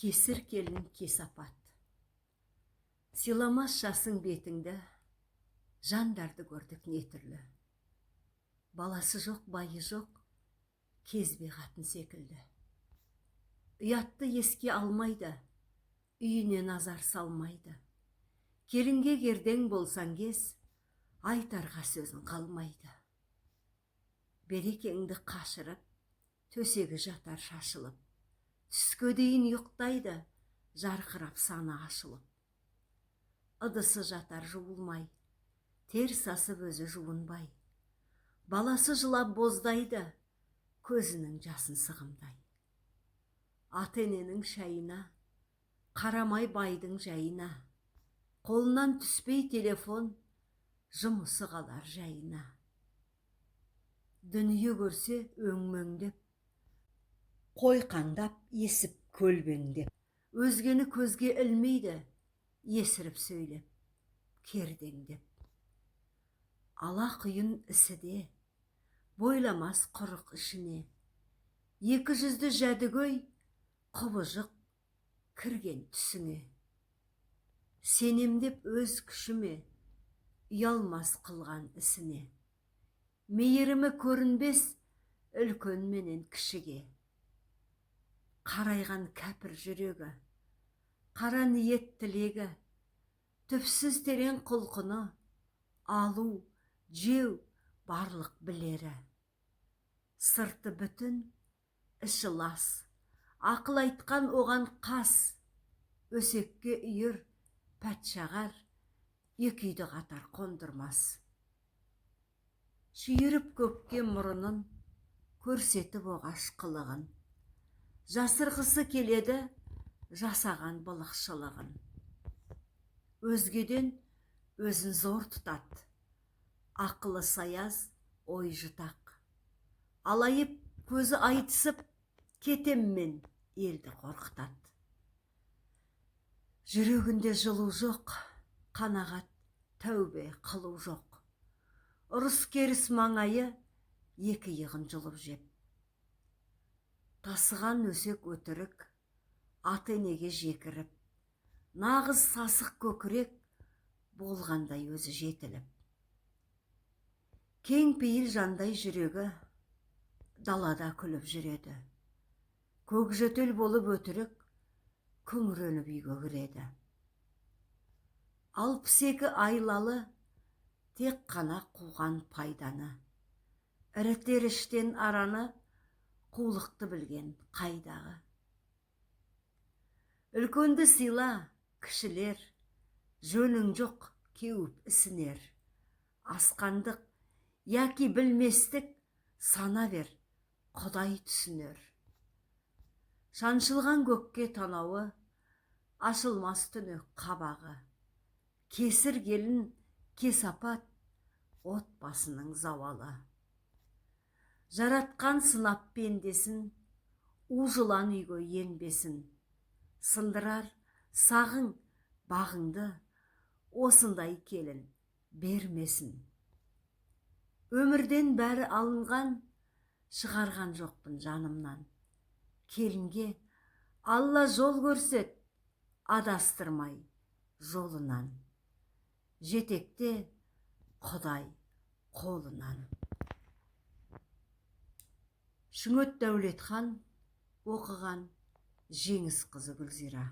Кесір келін кесапат. Сыйламас жасың бетіңді, жандарды көрдік не түрлі. Баласы жоқ, байы жоқ, кезбе қатын секілді. Ұятты еске алмайды, үйіне назар салмайды. Келінге кердең болсан кез, айтарға сөзін қалмайды. Берекеңді қашырып, төсегі жатар шашылып. Түске дейін ұйықтайды, жарқырап саны ашылып. Ыдысы жатар жуылмай, тер сасып өзі жуынбай. Баласы жылап боздайды, көзінің жасын сығымдай. Ата-ененің шайына, қарамай байдың жайына. Қолынан түспей телефон, жұмысы қалар жайына. Дүние көрсе өңмеңдеп, қойқаңдап, есіп көлбеңдеп. Өзгені көзге ілмейді, есіріп сөйлеп, кердеңдеп. Ала құйын ісіде, бойламас құрық ішіне. Екі жүзді жәдігөй, құбыжық кірген түсіңе. Сенемдеп өз күшіме, ұялмас қылған ісіне. Мейірімі көрінбес, үлкен менен кішіге. Қарайған кәпір жүрегі, қара ниет тілегі, түпсіз терең құлқыны, алу, жеу барлық білері. Сырты бүтін, іші лас, ақыл айтқан оған қас, өсекке үйір, пәтшағар, екі үйді қатар қондырмас. Шүйіріп көкке мұрынын, көрсетіп оғаш қылығын. Жасырғысы келеді, жасаған былықшылығын. Өзгеден өзін зор тұтат, ақылы саяз, ой жұтақ. Алайып көзі айтысып, кетеммен елді қорқытат. Жүрегінде жылу жоқ, қанағат, тәубе қылу жоқ. Ұрыс керіс маңайы, екі иығын жұлып жеп. Тасыған өсек өтірік, ата-енеге жекіріп. Нағыз сасық көкірек, болғандай өзі жетіліп. Кең пейіл жандай жүрегі, далада күліп жүреді. Көк жөтел болып өтірік, күңіреніп үйге кіреді. 62 айлалы, тек қана қуған пайданы. Ірітер іштен араны, қулықты білген қайдағы. Үлкенді сыйла, кішілер, жөнің жоқ кеуіп ісінер. Асқандық, яки білместік, сана бер, Құдай түсінер. Шаншылған көкке танауы, ашылмас түні қабағы. Кесір келін, кесапат, отбасының завалы. Жаратқан сынап пендесін, ұжылан үйге енбесін. Сындырар, сағың, бағыңды, осындай келін бермесін. Өмірден бәрі алынған, шығарған жоқпын жанымнан. Келінге Алла жол көрсет, адастырмай жолынан. Жетекте Құдай қолынан. Шүңет Дәулетхан, оқыған Жеңіс қызы Гүлзира.